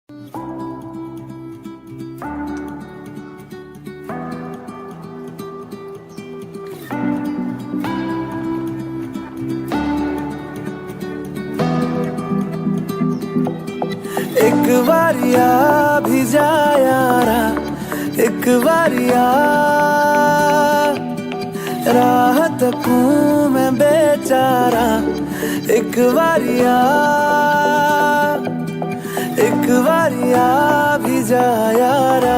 एक बारिया भी जा यारा, एक बारिया राह तकूं मैं बेचारा। एक बारिया भी जा यारा,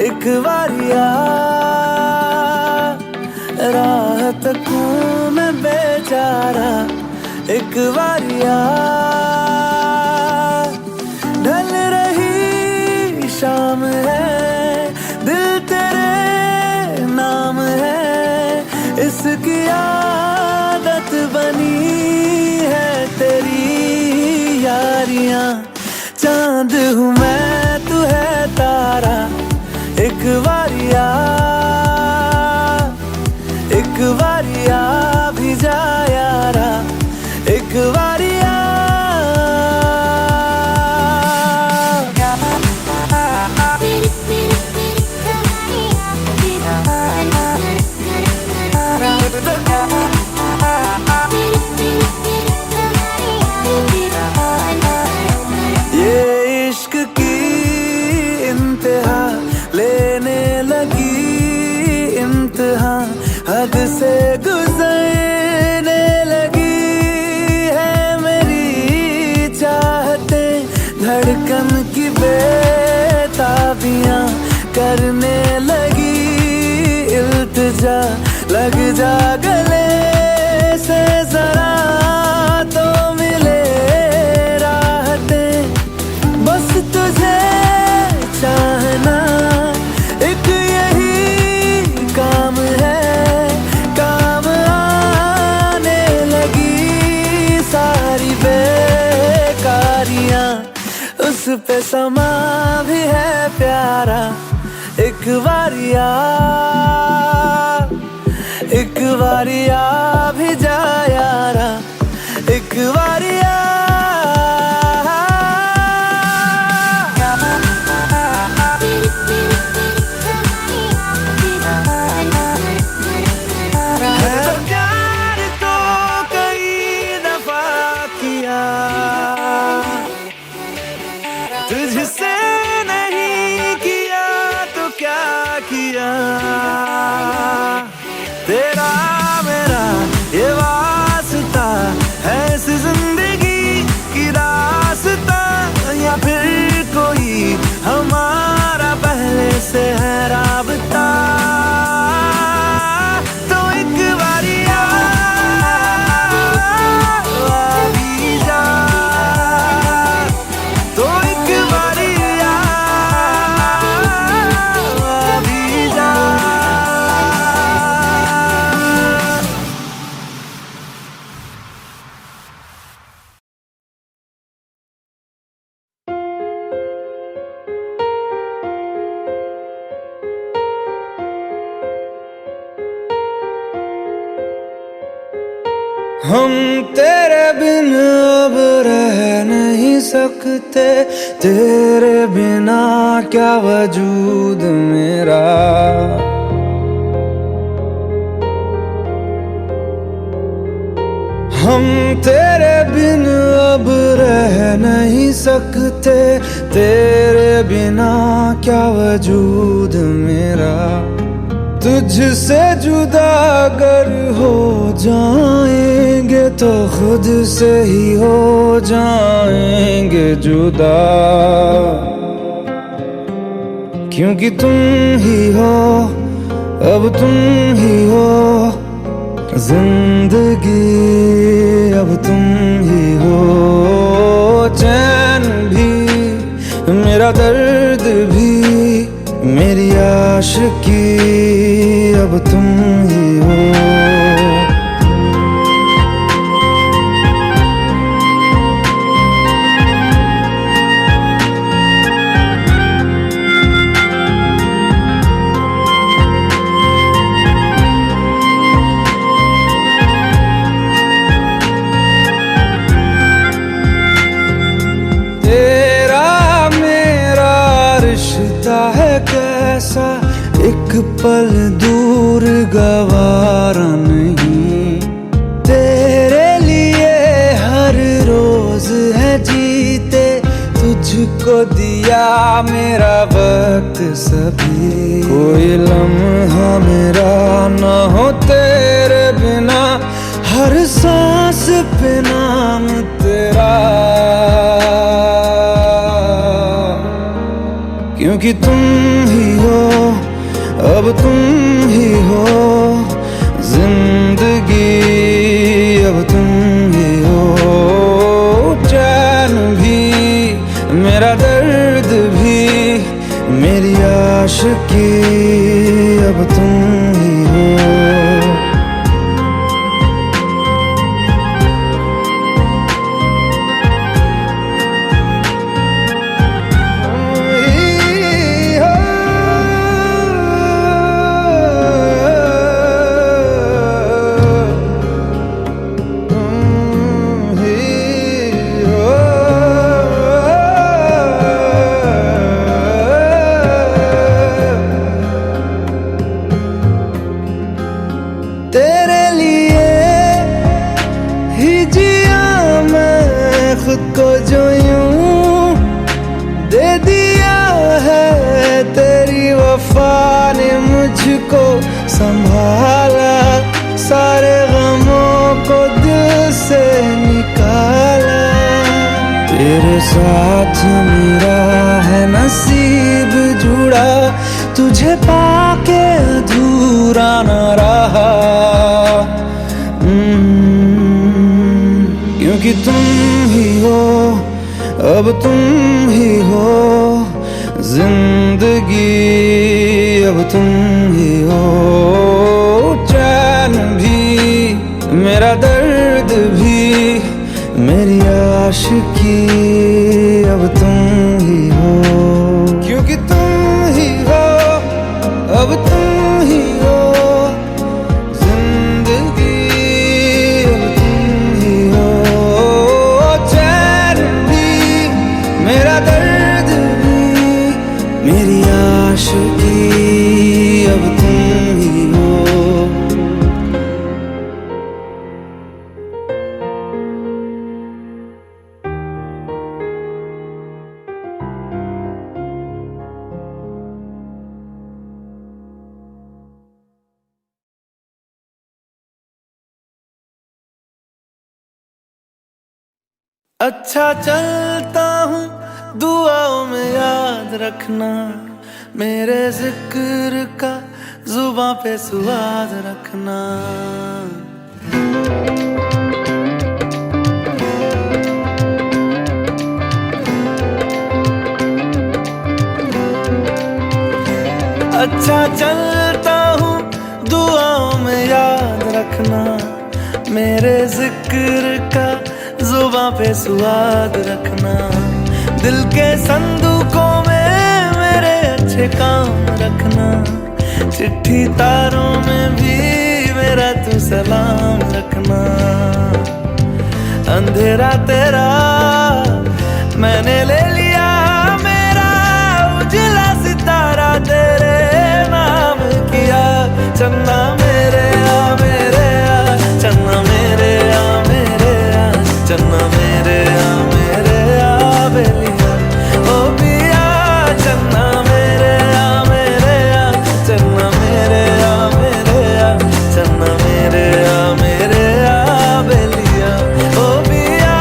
एक बारिया राह तकूं मैं बेचारा। एक बारिया ढल रही शाम है, दिल तेरे नाम है, इसकी आदत बनी है तेरी यारियां। चांद हूँ मैं तू है तारा, एक बारिया भी जा यारा, एक बारिया। ये इश्क की इंतहा लेने लगी, इंतहा हद से गुजरने लगी है मेरी चाहते। धड़कन की बेताबियां करने लगी, इल्तिजा लग जा गले से जरा तो मिले राहतें। बस तुझे चाहना एक यही काम है, काम आने लगी सारी बेकारियां। उस पे समा भी है प्यारा, एक बारिया भी जा यारा, एक बारिया। प्यार तो कई दफा किया, तुझसे नहीं किया तो क्या किया। तेरा मेरा ये वास्ता है इस जिंदगी की रास्ता, या फिर कोई हमारा पहले से है राबता। तो एक बारिया भी जा, तो एक बारिया भी जा। हम तेरे बिन अब रह नहीं सकते, तेरे बिना क्या वजूद मेरा। हम तेरे बिन अब रह नहीं सकते, तेरे बिना क्या वजूद मेरा। तुझसे जुदा अगर हो जाएंगे तो खुद से ही हो जाएंगे जुदा, क्योंकि तुम ही हो, अब तुम ही हो जिंदगी, अब तुम ही हो। चैन भी मेरा दर्द भी मेरी आशिकी, अब तुम ही हो। तेरा पल दूर गवारा नहीं, तेरे लिए हर रोज है जीते, तुझको दिया मेरा वक्त सभी। कोई लम्हा मेरा ना हो तेरे बिना, हर सांस पे नाम तेरा, क्योंकि तुम ही हो, अब तुम ही हो जिंदगी, अब तुम ही हो चैन भी, मेरा दर्द भी, मेरी आशिकी, अब तुम ही हो। तेरे लिए ही जिया मैं खुद को, जो यूं दे दिया है तेरी वफा ने मुझको संभाला, सारे गमों को दिल से निकाला। तेरे साथ मेरा है नसीब जुड़ा, तुझे पाके अधूरा न रहा, क्योंकि तुम ही हो, अब तुम ही हो जिंदगी, अब तुम ही हो चैन भी, मेरा दर्द भी, मेरी आशिकी, अब तुम ही हो, क्योंकि तुम ही हो, अब तुम ही हो जिंदगी, अब तुम ही हो चैन भी, मेरा दर्द भी, मेरी आशिकी, अब तुम ही हो। अच्छा चलता हूँ दुआओं में याद रखना, मेरे जिक्र का जुबां पे स्वाद रखना। अच्छा चलता हूँ दुआओं में याद रखना, मेरे जिक्र का जुबां पे स्वाद रखना। दिल के संदूकों में मेरे अच्छे काम रखना, चिट्ठी तारों में भी मेरा तू सलाम रखना। अंधेरा तेरा मैंने ले लिया, मेरा उजला सितारा तेरे नाम किया। चन्ना मेरे आ मेरे आ, चन्ना मेरे आ मेरे आ, चन्ना मेरे आ मेरे आ बेलिया ओ पिया। चन्ना मेरे आ मेरे आ, चन्ना मेरे आ मेरे आ, चन्ना मेरे आ मेरे आ बेलिया ओ पिया।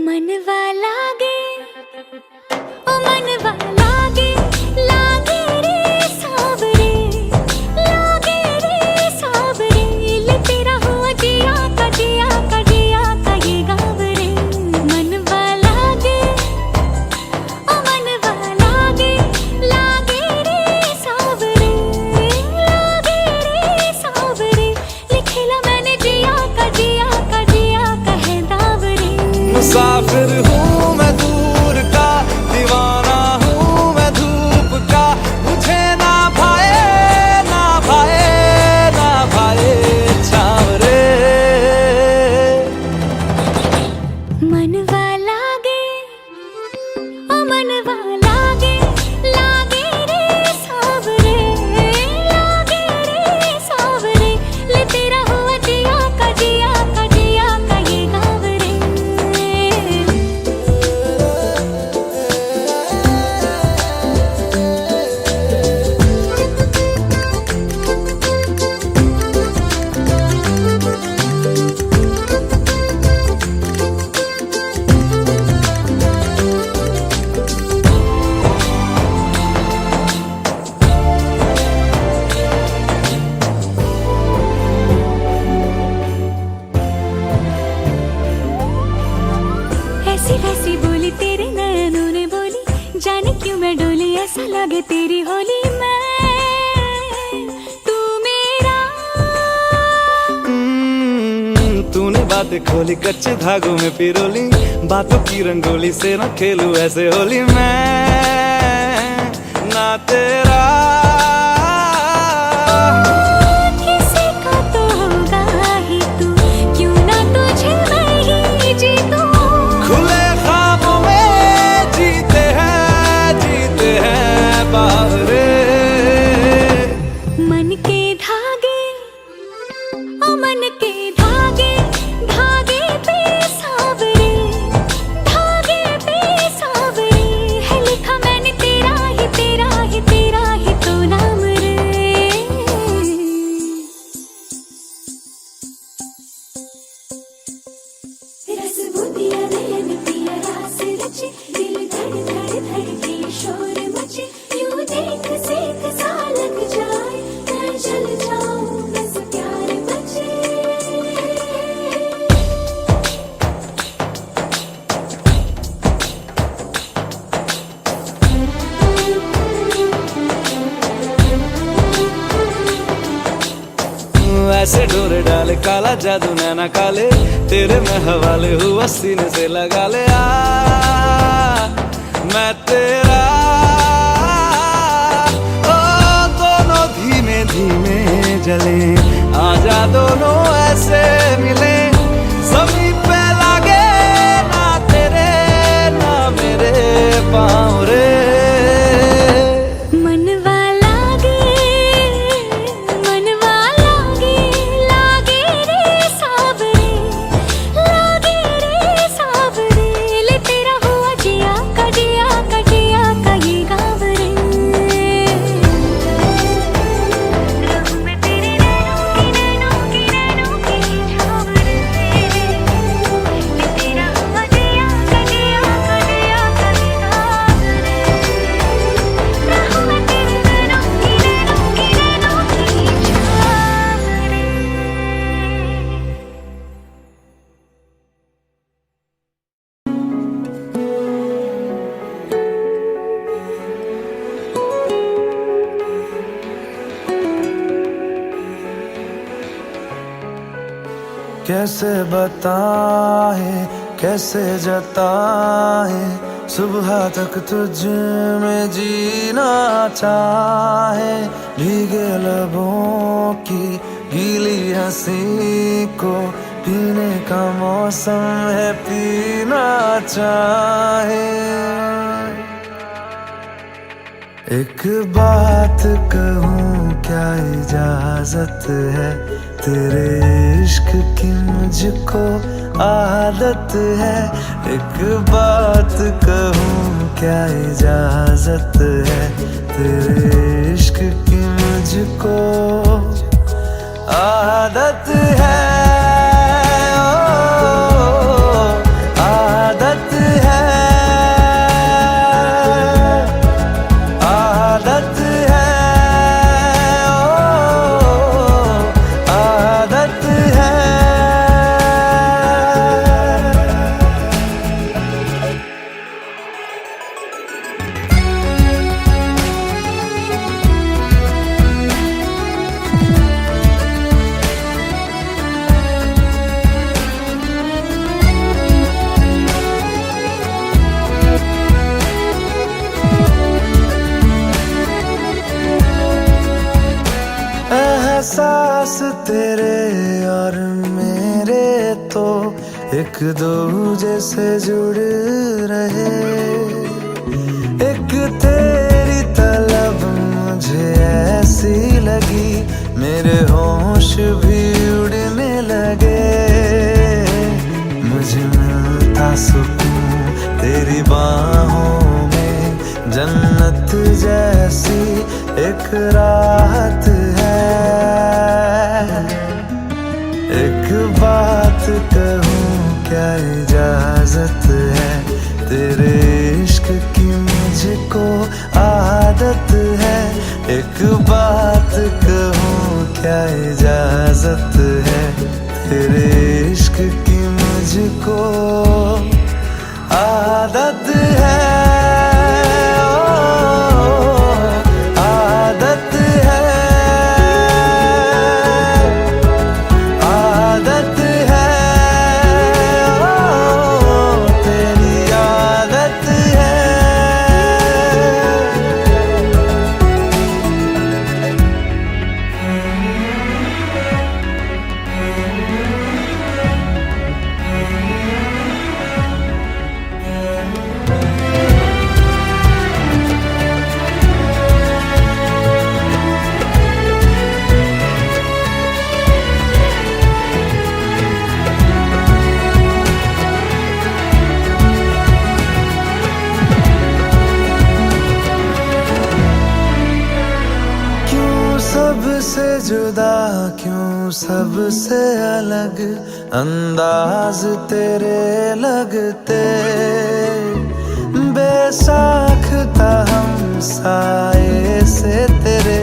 मनवा लागे ओ मनवा लागे लागे रे सावरे लागे रे सावरे ले तेरा हुआ जिया का जिया का जिया का ये गाँव रे मनवा लागे ओ मनवा लागे लागे रे सावरे लागे रे सावरे लिखेला मैंने जिया का जिया का जिया का है दाव रे। मुसाफिर हूँ मैं दूर का, दीवाना हूँ मैं धूप का, मुझे ना भाए ना भाए ना भाए छाँव रे। मनवा लागे ओ मनवा लागे लागे रे सावरे लागे रे सावरे ले तेरा हुआ जिया का जिया का जिया का ये गाँव रे। ऐसी वैसी बोली तेरे नैनों ने बोली, जाने क्यों मैं डोली ऐसा लगे तेरी होली मैं तू मेरा। तूने बातें खोली कच्चे धागों में पिरोली, बातों की रंगोली से न खेलूं ऐसे होली मैं ना तेरा। किसी का तो होगा ही तू, क्यों ना तुझे मैं ही जीतूं। खुले ख्वाबों में जीते हैं बावरे। मन के धागे ओ मन के धागे धागे पे सावरे धागे पे सावरे है लिखा मैंने तेरा ही तेरा ही तेरा ही तो नाम रे। रस बुदिया नयन पिया रास रचे दिल धड़ धड़ धड़के शोर मचे यूं देख सेक सा लग जाए मैं जल जाऊं बस प्यार बचे। ऐसे डोरे डाले काला जादू नैना काले, तेरे में हवाले हुआ सीने से लगा ले आ मैं तेरा। ओ दोनों धीमे धीमे जले, आजा दोनों ऐसे मिले, ज़मीन पे लागे ना तेरे ना मेरे पाँव रे। मनवा लागे लागे रे सावरे लागे रे सावरे ले तेरा हुआ जिया का जिया का जिया का ये गाँव रे। रहूं मैं तेरे नैनों की छाँव रे ले तेरा हुआ जिया का जिया का जिया का ये गाँव रे। रहूं मैं तेरे नैनों की छाँव रे। कैसे बताए कैसे जताए, सुबह तक तुझ में जीना चाहे। भीगे लबों की गीली हंसी को पीने का मौसम है, पीना चाहे। एक बात कहूँ, क्या इजाजत है? तेरे इश्क की मुझको आदत है। एक बात कहूँ, क्या इजाजत है? तेरे इश्क की मुझको आदत है। एहसास तेरे और मेरे तो एक दूजे से जुड़ रहे। एक तेरी तलब मुझे ऐसी लगी, मेरे होश भी उड़ने लगे। मुझे मिलता सुकून तेरी बाहों में, जन्नत जैसी एक राहत है। एक बात कहूँ, क्या इजाजत है? तेरे इश्क की मुझको आदत है। एक बात कहूँ, क्या इजाजत है? तेरे इश्क की मुझको आदत है। सबसे जुदा क्यों, सबसे अलग अंदाज तेरे लगते। बेसाख्ता हम साए से तेरे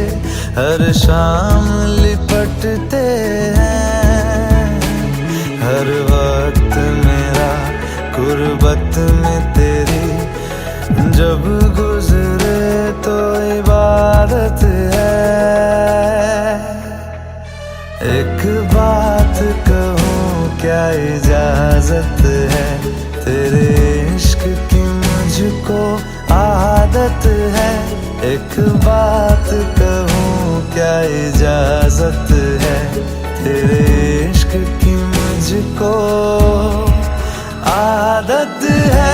हर शाम लिपटते हैं। हर वक्त मेरा गुर्बत में तेरी जब गुजरे तो इबादत है। एक बात कहूँ, क्या इजाजत है? तेरे इश्क की मुझको आदत है। एक बात कहूँ, क्या इजाजत है? तेरे इश्क की मुझको आदत है।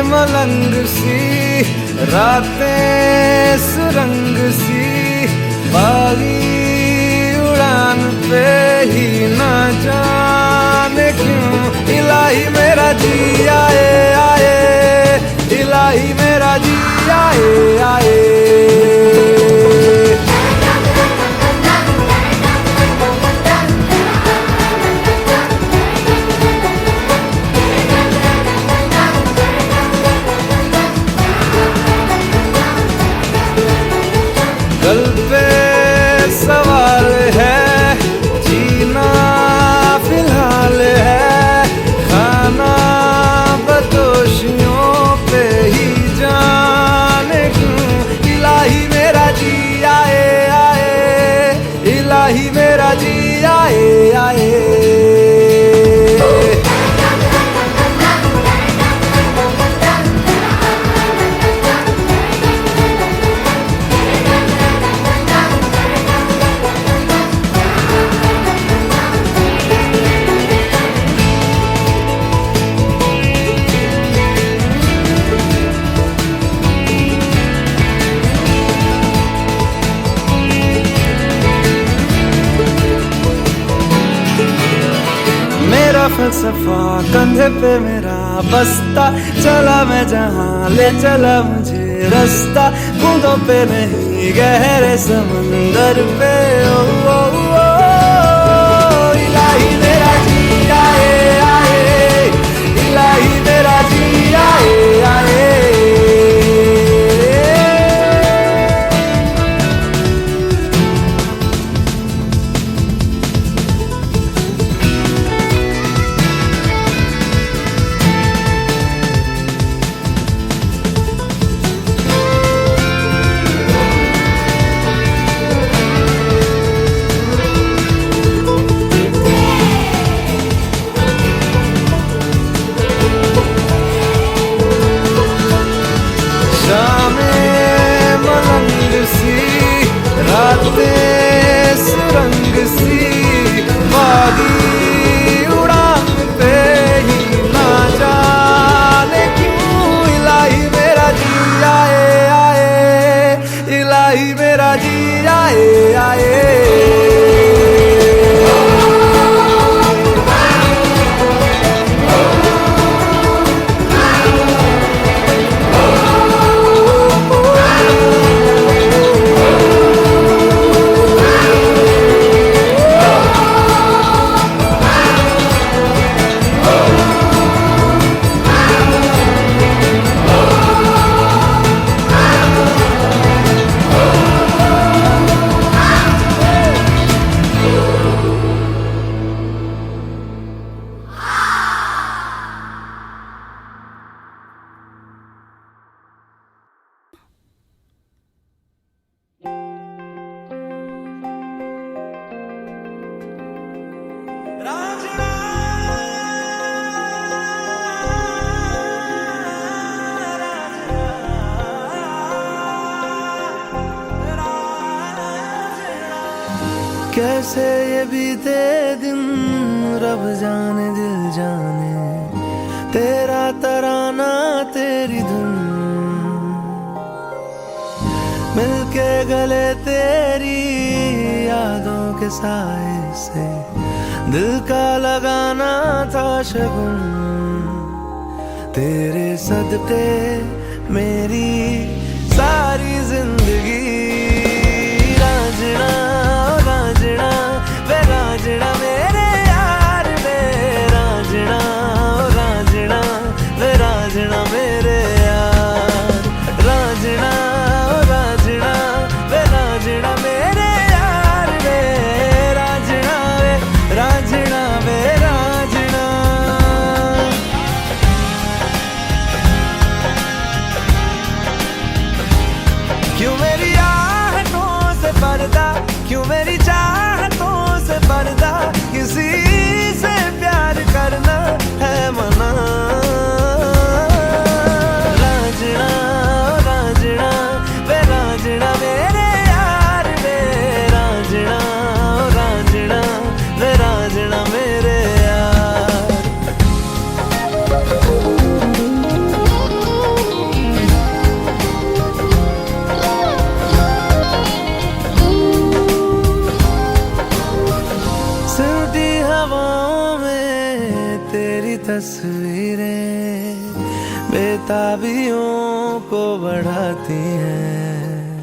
मलंग सी रातें सुरंग सी, बागी उड़ान पे ही ना जाने क्यों इलाही मेरा जी आए आए आए आए। कल पे सवाल है, जीना फिलहाल है, खाना बदोशियों पे ही जाने क्यों। इलाही मेरा जी आए आए, इलाही मेरा जी आए आए। मेरा फलसफा कंधे पे मेरा बस्ता, चला मैं जहाँ ले चला मुझे रास्ता। बूंदों पे नहीं गहरे समंदर पे, ओ, ओ, ओ, इलाही मेरा जी आए आए, इलाही मेरा जी आए आए। रातें सुरंग सी, बागी उड़ान पे ही ना जाने क्यों। इलाही मेरा जी आए आए, इलाही मेरा जी आए आए। कैसे ये बीते दिन रब जाने दिल जाने, तेरा तराना तेरी धुन मिलके गले तेरी यादों के साए से, दिल का लगाना था शगुन। तेरे सदके मेरी सारी जिंदगी रांझना रांझना वे रांझना मेरे यार वे रांझना रांझना वे रांझना मेरे यार। रांझना रांझना वे रांझना मेरे यार वे रांझना वे रांझना वे रांझना। क्यों मेरी आहटों से पर्दा, क्यों मेरी चाहतों से पर्दा, किसी से प्यार करना है मना। रांझना रांझना वे रांझना मेरे यार वे रांझना रांझना वे रांझना मेरे यार। सुनती हवाओं में तेरी तस्वीरें, बेताबियों को बढ़ाती हैं।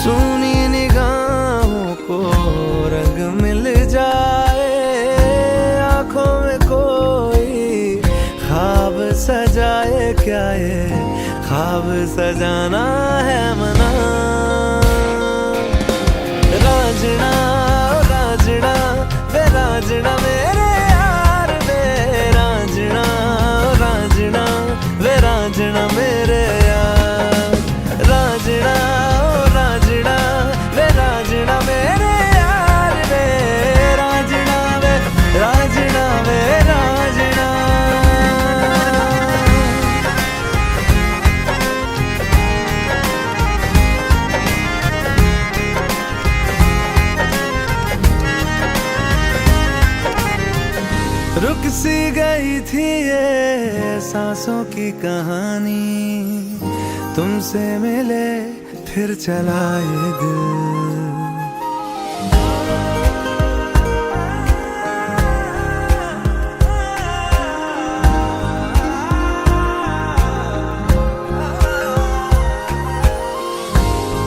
सुनी निगाहों को रंग मिल जाए, आंखों में कोई ख्वाब सजाए, क्या ये ख्वाब सजाना है मना। राजना ओ राजना वे राजना मेरे यार वे, राजना ओ राजना वे राजना मेरे यार, राजना ओ राजना वे राजना मेरे यार वे, राजना वे राजना वे राजना। रुक सी गई थी ये सांसों की कहानी, तुमसे मिले फिर चला ये दिल।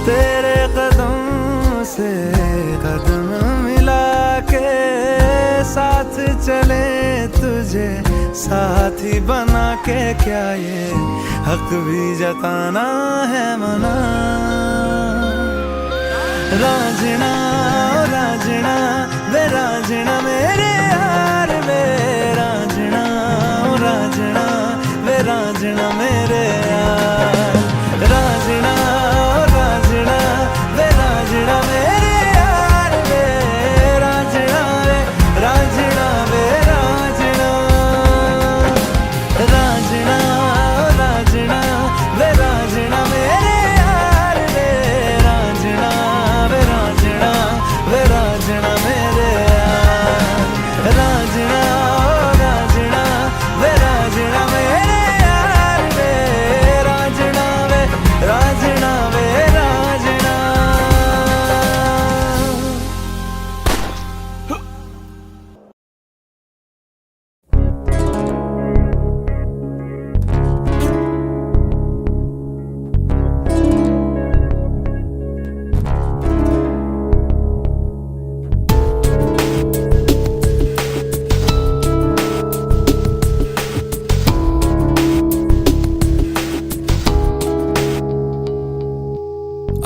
तेरे कदम से कदम मिला के साथ चले, तुझे साथी बना के, क्या ये हक भी जताना है मना। राजना ओ राजना वे राजना मेरे यार वे, राजना ओ राजना वे राजना मेरे यार, राजना ओ राजना वे राजना मेरे यार वे, राजना वे राजना वे राजना, राजना ओ राजना वे राजना मेरे यार वे, राजना वे राजना वे राजना मेरे यार, राजना ओ राजना वे राजना मेरे यार वे, राजना वे राजना वे राजना।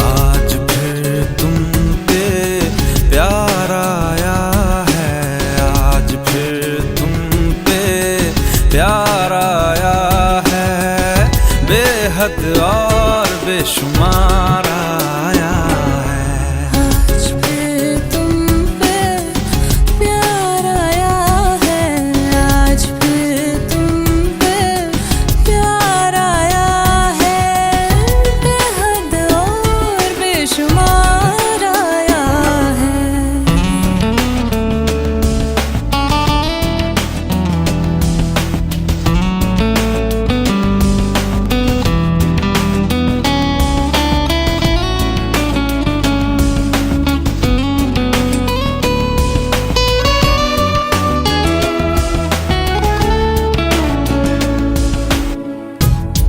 आज फिर तुम पे प्यार आया है, आज फिर तुम पे प्यार आया है, बेहद और बेशुमार आया है। आज फिर तुम पे प्यार आया है, आज फिर तुम पे प्यार आया है, बेहद और बेशुमार आया है।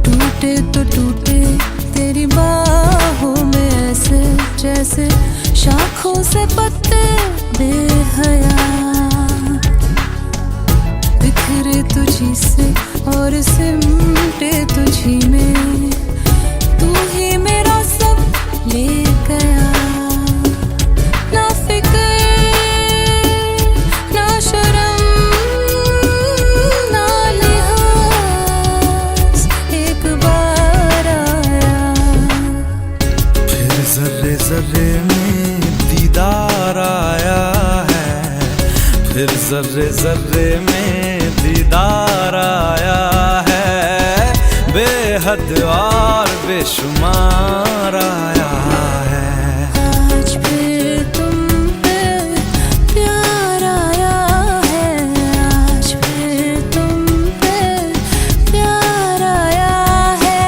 टूटे तो टूटे तेरी बाहों में ऐसे, जैसे शाखों से पत्ते बेहया, बिखरे तुझी से और सिमटे तुझी में, तू ही मेरा सब ले गया। ना फिक्र ना शर्म ना लिहाज, एक बार आया फिर जर्रे जर्रे में दीदार आया है, फिर जर्रे जर्रे में दीदार आया है, बेहद और बेशुमार आया है। आज फिर तुम पे प्यार आया है, आज फिर तुम पे प्यार आया है,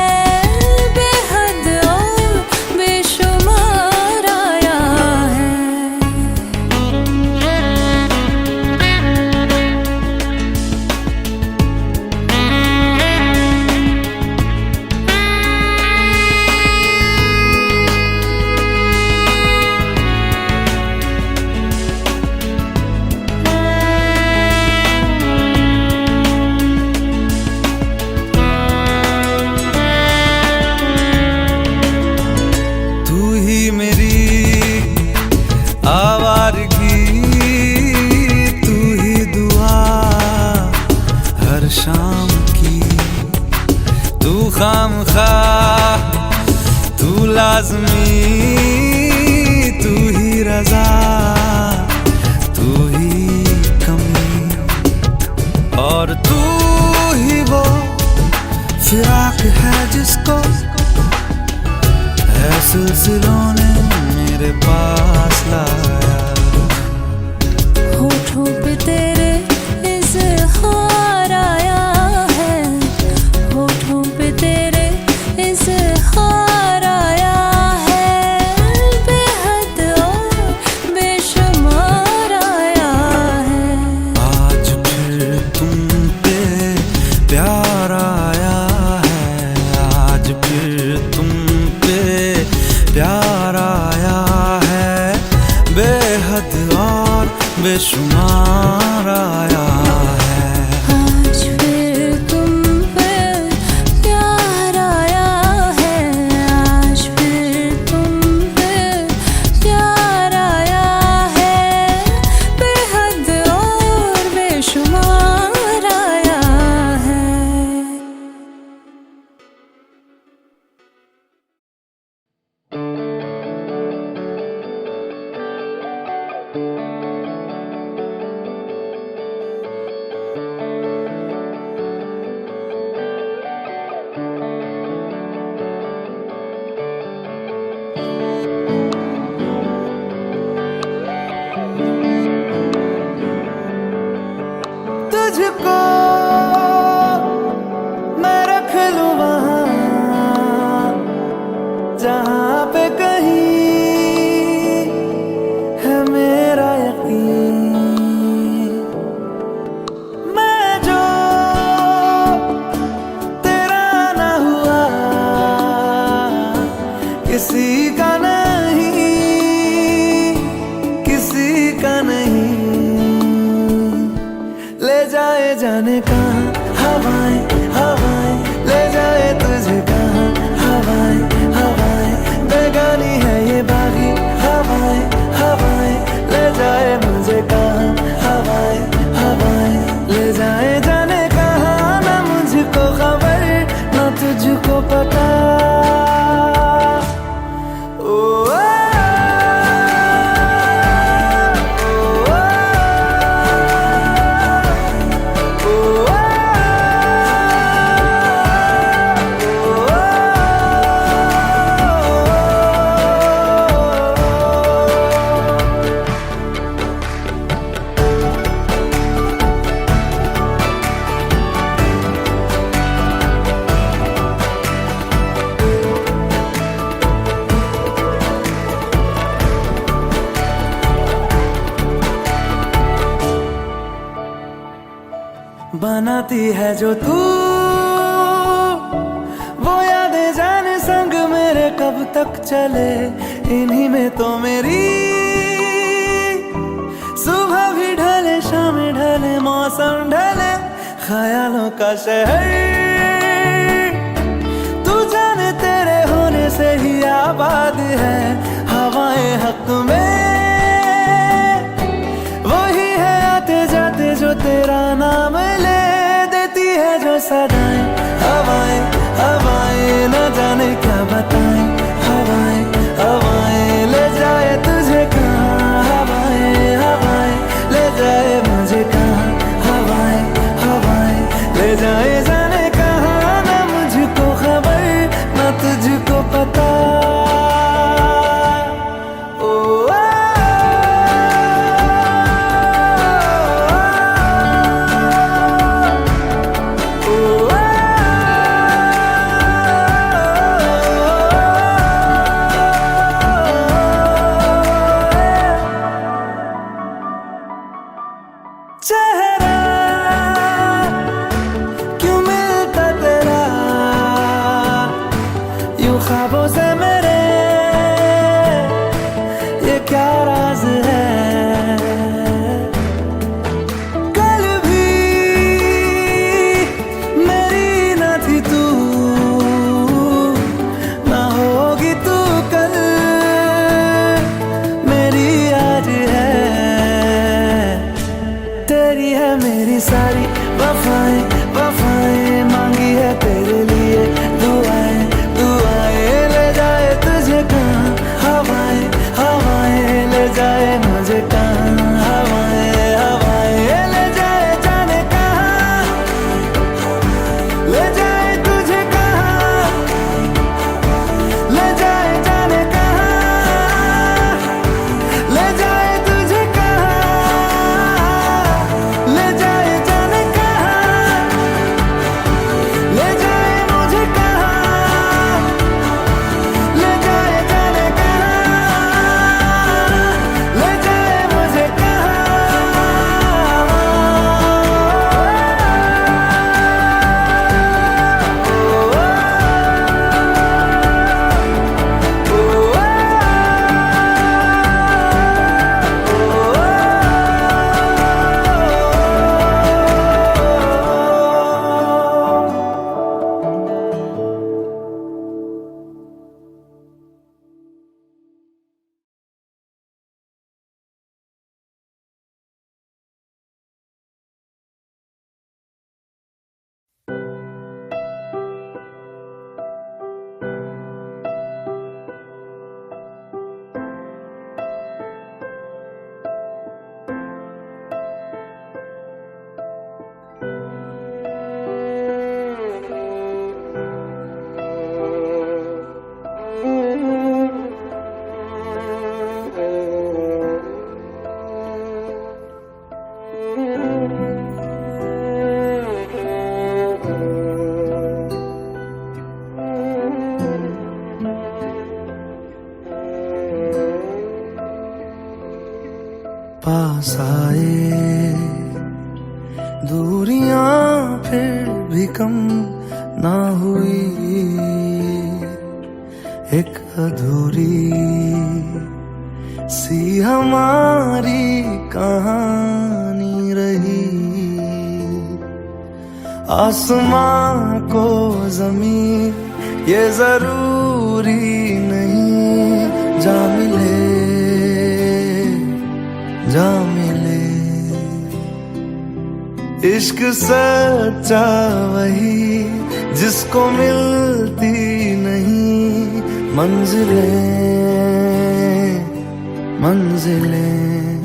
बेहद और लाजमी, तू ही रजा, तू ही कमी, और तू ही वो फिराक है जिसको है सिलसिलों ने मेरे पास लाया। होठों पे तेरे इज़हार आया है, होठों पे तेरे इज़हार आया है, बेहद और बेशुमार आया है। आज फिर तुम पे प्यार आया है, आज फिर तुम पे प्यार आया है, बेहद और बेशुमार आया है। आज फिर तुम पे प्यार आया है, आज फिर तुम पे प्यार आया है, बेहद और बेशुमार आया है। तुझको मैं रख लूं वहां जहां पे कहीं है मेरा यकीन। मैं जो तेरा ना हुआ किसी का नहीं, किसी का नहीं। ले जाए जाने कहाँ हवाएं हवाएं, ले जाए तुझे कहाँ हवाएं हवाएं, बेगानी है ये बागी हवाएं हवाएं, ले जाए मुझे कहाँ हवाएं हवाएं, ले जाए जाने कहाँ, ना मुझको खबर ना तुझको पता। बनाती है जो तू वो यादें जाने संग मेरे कब तक चले, इन्हीं में तो मेरी सुबह भी ढले शाम ढले मौसम ढले, ख्यालों का शहर तू जाने तेरे होने से ही आबाद है। हवाएं हक में वही है आते जाते जो तेरा नाम ले देती है जो सदाएं। हवाएं हवाएं न जाने क्या बताएं, हवाएं हवाएं ले जाए तुझे कहाँ, हवाएं हवाएं ले जाए मुझे कहाँ, हवाएं हवाएं ले जाए जाने कहाँ, ना मुझको खबर ना तुझको पता। पास आए, दूरियां फिर भी कम ना हुई, एक अधूरी सी हमारी कहानी रही। आसमां को जमीन ये जरूरी नहीं, जा मिले जा मिले। इश्क सच्चा वही जिसको मिलती नहीं मंजिलें मंजिलें।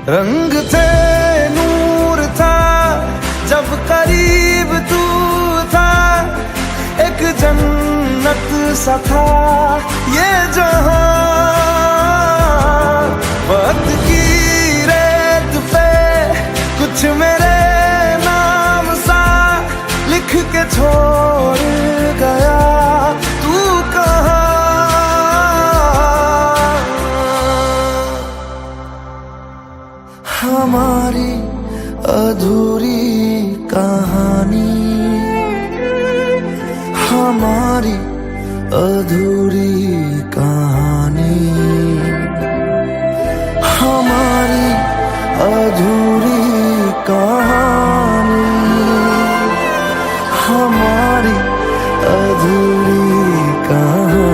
रंग थे नूर था जब करीब तू था, एक जन्नत सा था ये जहां। वक्त की रेत पे कुछ मेरे नाम सा लिख के छोड़ गया, तू कहाँ? हमारी अधूरी कहानी, हमारी अधूरी कहानी, हमारी अधूरी कहानी, हमारी अधूरी कहानी।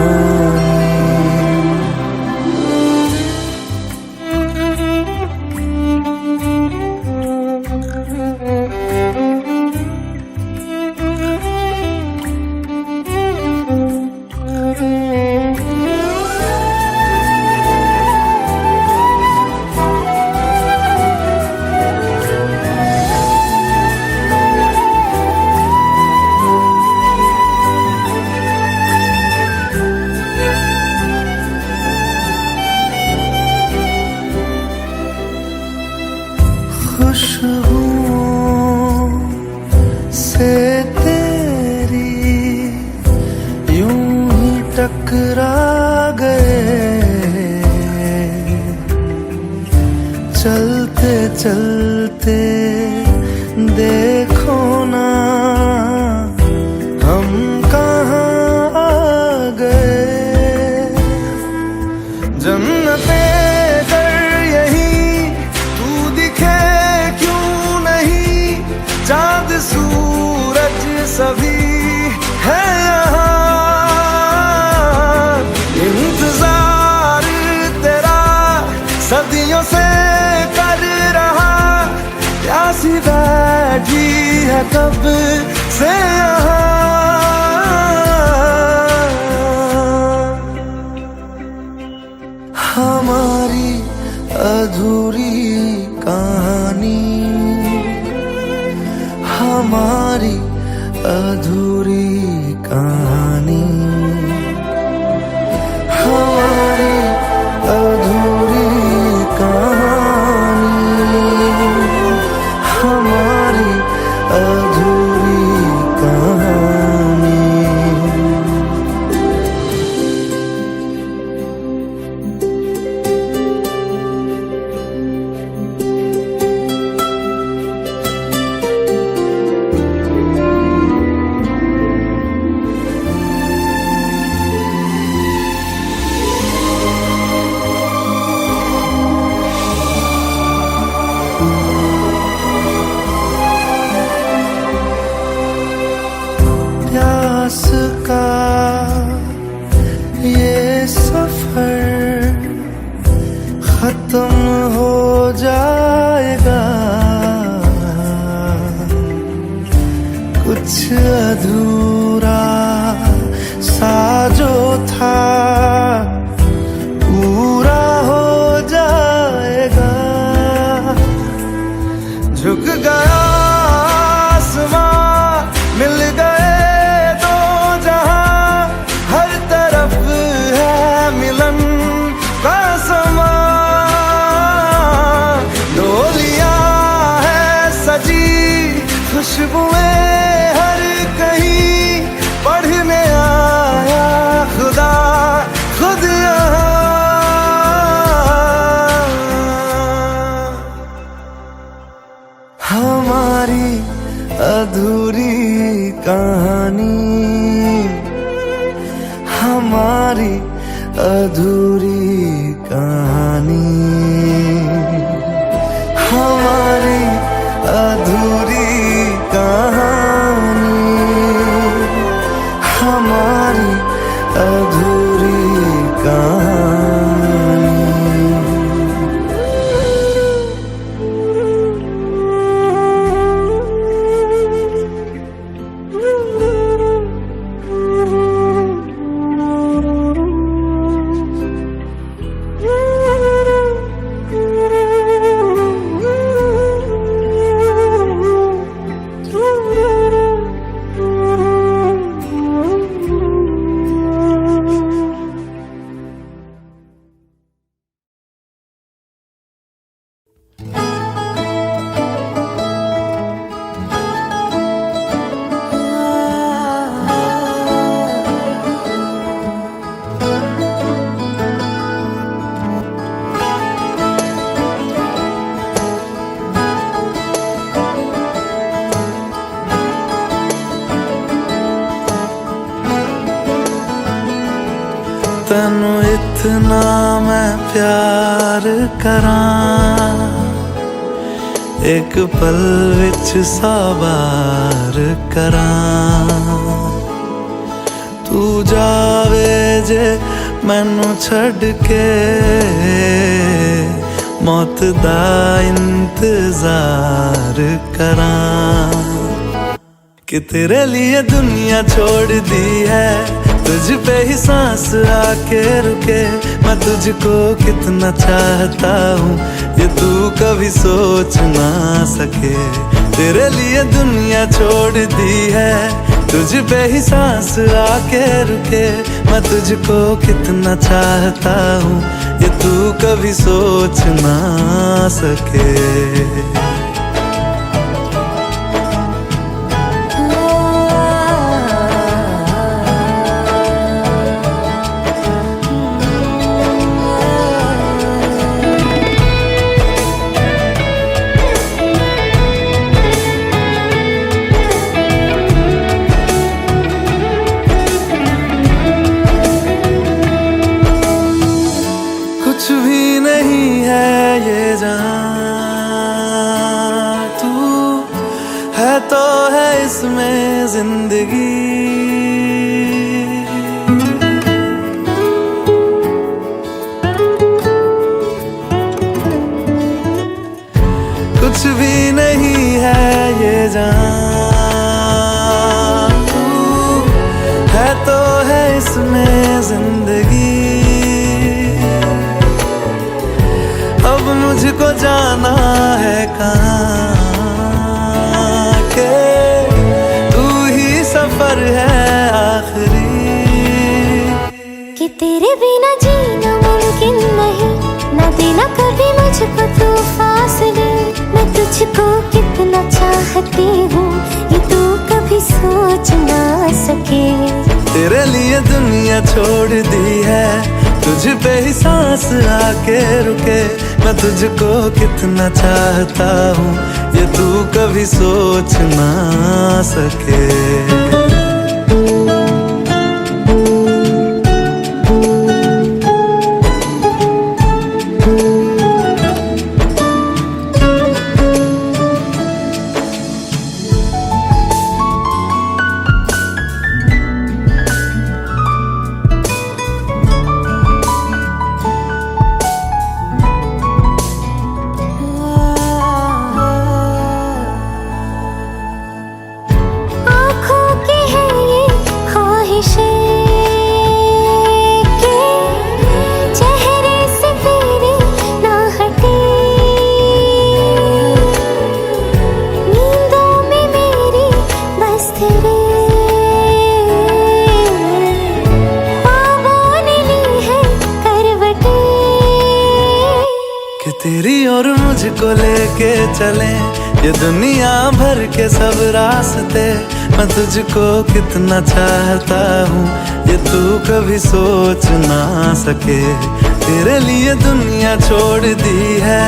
खुशबुओं से तेरी यूं ही टकरा गए, चलते चलते देखो ना हम कहाँ आ गए। जन्नते चाँद सूरज सभी है यहाँ, इंतजार तेरा सदियों से कर रहा, प्यासी बैठी है कब से यहाँ। हमारी अधूरी कहानी, हमारी अधूरी कहानी, हमारी अधूरी कहानी, हमारी अधूरी कहानी। प्यास का ये सफर खत्म हो जाएगा, कुछ अधूरा सा जो था पूरा हो जाएगा। झुक गया आसमां, मिल गए दो जहां, हर तरफ है मिलन का समा। डोलियां है सजी, खुशबुएं हर कहीं, पढ़ने आया खुदा खुद यहाँ। अधूरी कहानी, हमारी अधूरी कहानी, हमारी अधूरी कहानी। तैनू इतना मैं प्यार करां, एक पल विच साबार करां। तू जावे जे मैनू छड़ के, मौत दा इंतजार करां। कि तेरे लिए दुनिया छोड़ दी है, तुझ पे ही सांस आके रुके। मैं तुझको कितना चाहता हूँ ये तू कभी सोच ना सके। तेरे लिए दुनिया छोड़ दी है, तुझ पे ही सांस आके रुके। मैं तुझको कितना चाहता हूँ ये तू कभी सोच ना सके। कुछ भी नहीं है ये जहां, तू है तो है इसमें जिंदगी। कुछ भी नहीं है ये जहां, तू है तो है इसमें जिंदगी। अब मुझको जाना है कहाँ के तू ही सफर है आखिरी। कि तेरे बिना जीना मुमकिन नहीं, ना देना कभी मुझको तू फासले। मैं तुझको कितना चाहती हूँ ये तू कभी सोच ना सके। तेरे लिए दुनिया छोड़ दी है, तुझ पे ही सांस आके रुके। मैं तुझको कितना चाहता हूँ ये तू कभी सोच ना सके। तेरी और मुझको लेके चले ये दुनिया भर के सब रास्ते। मैं तुझको कितना चाहता हूँ ये तू कभी सोच ना सके। तेरे लिए दुनिया छोड़ दी है,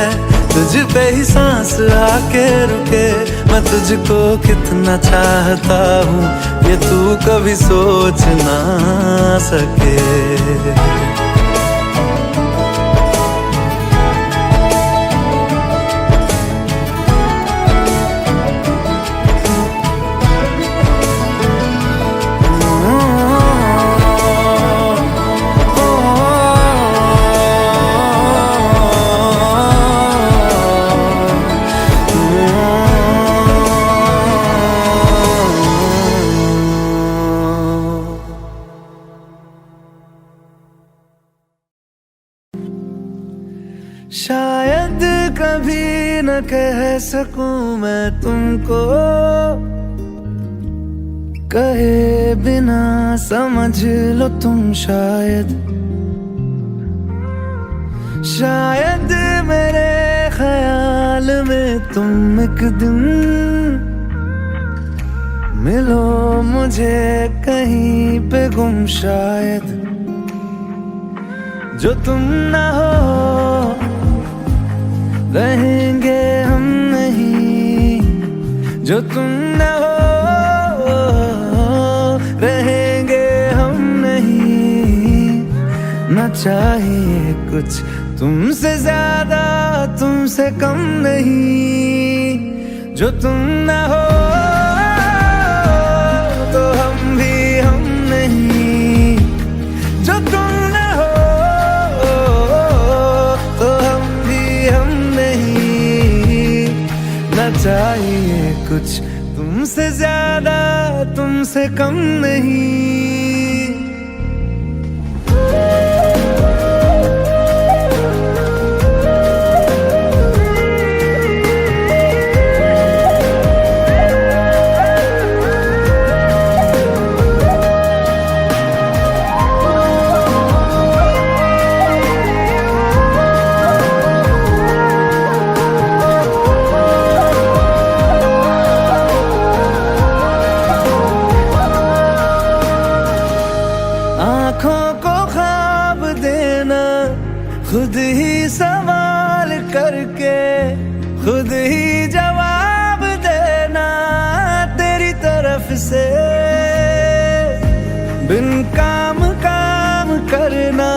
तुझ पे ही सांस आके रुके। मैं तुझको कितना चाहता हूँ ये तू कभी सोच ना सके। शायद कभी न कह सकूं मैं तुमको, कहे बिना समझ लो तुम शायद। शायद मेरे ख्याल में तुम एक दिन मिलो मुझे कहीं पे गुम शायद। जो तुम ना हो रहेंगे हम नहीं, जो तुम ना हो रहेंगे हम नहीं। ना चाहिए कुछ तुमसे ज्यादा तुमसे कम नहीं। जो तुम ना हो तो हम भी हम नहीं, जो तुम ना हो तो हम भी हम नहीं। ना चाहिए कुछ तुमसे ज्यादा तुमसे कम नहीं। आँखों को ख्वाब देना, खुद ही सवाल करके खुद ही जवाब देना तेरी तरफ से। बिन काम काम करना,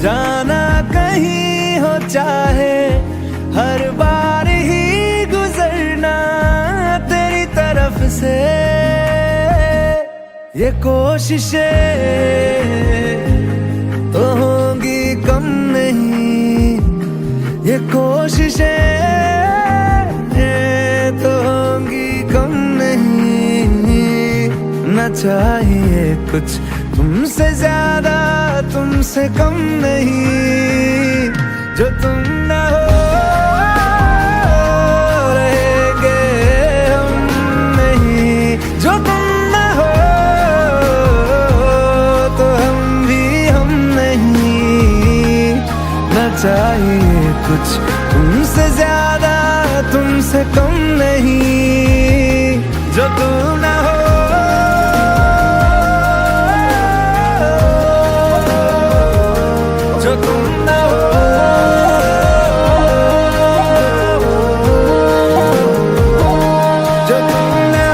जाना कहीं हो चाहे, हर बार ही गुजरना तेरी तरफ से। ये कोशिशें तो होंगी कम नहीं, ये कोशिशें तो होंगी कम नहीं। न चाहिए कुछ तुमसे ज्यादा तुमसे कम नहीं। जो तुम ना हो रहेंगे हम नहीं, जो तुम ना हो तो हम भी हम नहीं। न चाहिए कुछ तुमसे ज्यादा तुमसे कम नहीं। जो तुम ना हो जो तुम ना हो जो तुम ना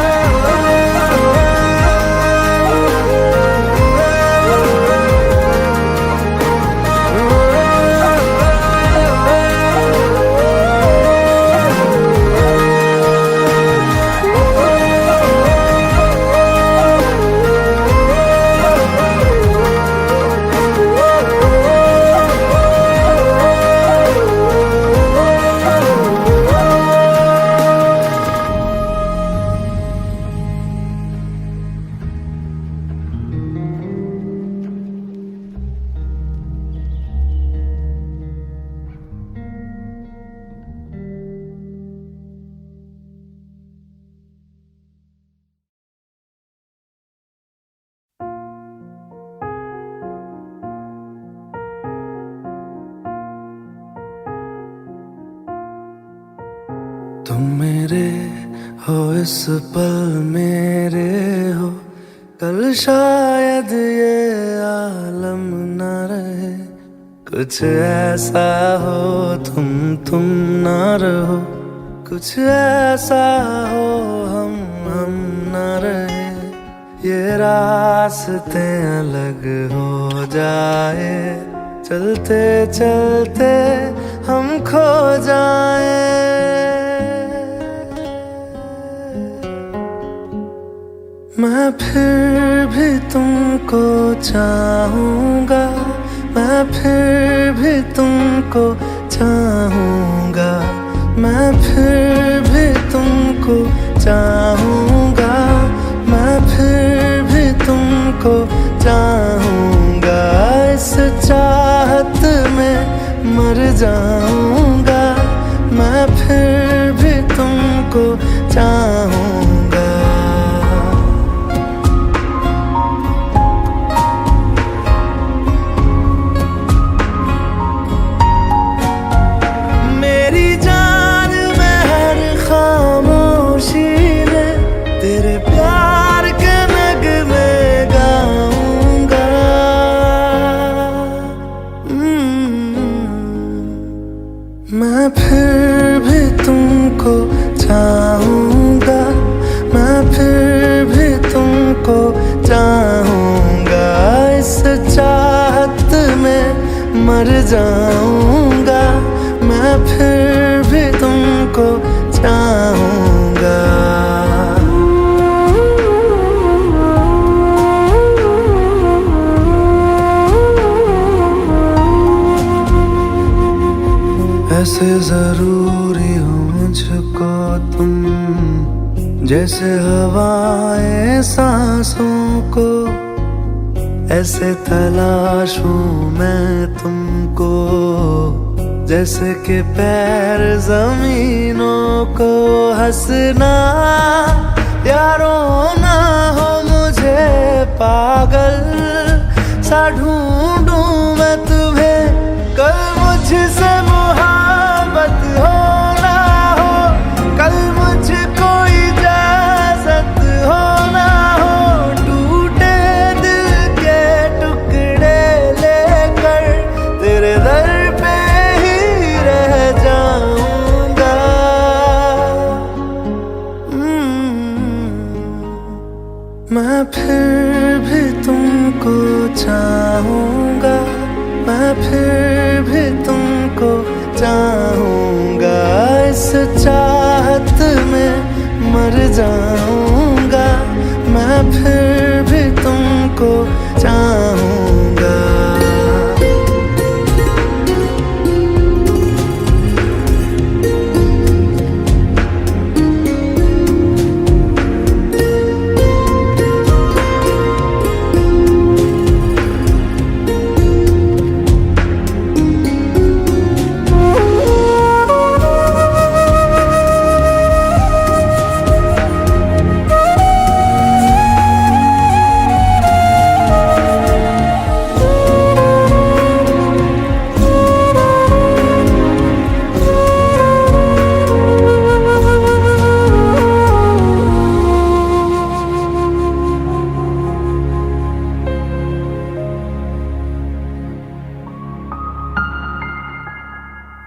तुम मेरे हो इस पल मेरे हो, कल शायद ये आलम न रहे। कुछ ऐसा हो तुम न रहो, कुछ ऐसा हो हम न रहे। ये रास्ते अलग हो जाए, चलते चलते हम खो जाए। मैं फिर भी तुमको चाहूँगा, मैं फिर भी तुमको चाहूँगा, मैं फिर भी तुमको चाहूँगा, मैं फिर भी तुमको चाहूँगा। इस चाहत में मर जाऊंगा, मैं फिर भी तुमको चाहूंगा। मेरी जान में हर खामोशी में तेरे प्यार के नगमे गाऊंगा। मैं फिर भी तुमको चाहूंगा, मैं फिर भी तुमको चाहूंगा। इस चाहत में मर जाऊंगा, मैं फिर भी तुमको चाहूंगा। ऐसे जरूरी हो मुझको तुम, जैसे हवाएं सांसों को। ऐसे तलाशूं मैं तुमको, जैसे कि पैर जमीनों को। हंसना या रोना हो मुझे पागल सा ढूंढूं मैं तुम्हें। कल मुझसे मोहब्बत हो ना हो, कल मुझको इजाजत हो ना हो। टूटे दिल के टुकड़े लेकर तेरे दर पे ही रह जाऊंगा। मैं फिर भी तुमको चाहूंगा, मैं फिर भी तुमको चाहूंगा। इस चाहत में मर जाऊंगा, मैं फिर भी तुमको चाहूंगा।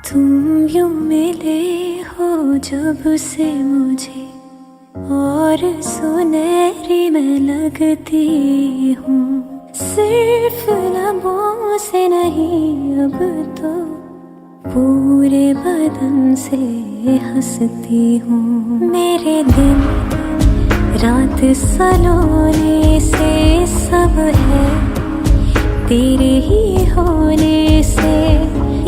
तुम यूं मिले हो जब से मुझे, और सुनहरी मैं लगती हूँ। सिर्फ लबों से नहीं अब तो पूरे बदन से हंसती हूँ। मेरे दिन रात सलोने से सब है तेरे ही होने से।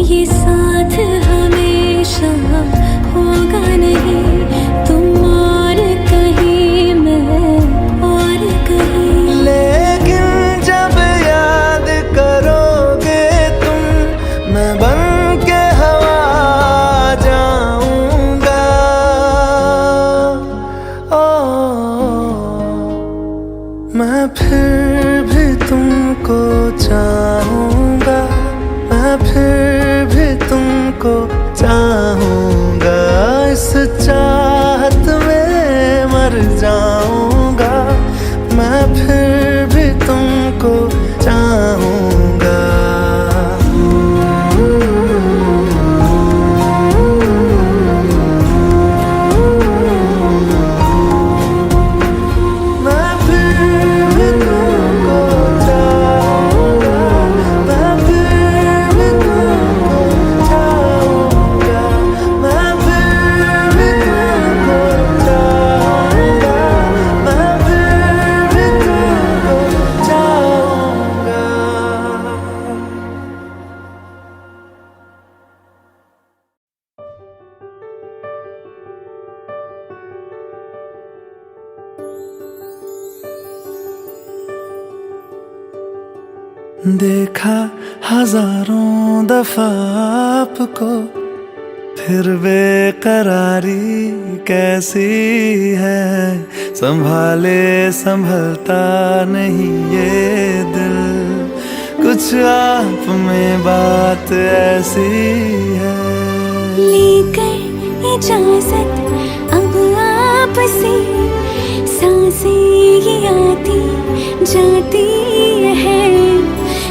ये साथ हमेशा होगा नहीं, तुम और कहीं मैं और कहीं। लेकिन जब याद करोगे तुम, मैं बन के हवा जाऊंगा। मैं फिर भी तुमको चाहूंगा, देखा हजारों दफा आपको, फिर बेकरारी कैसी है। संभाले संभलता नहीं ये दिल, कुछ आप में बात ऐसी है। लेकर इजाजत अब आपसे, सांसें ये आती जाती है,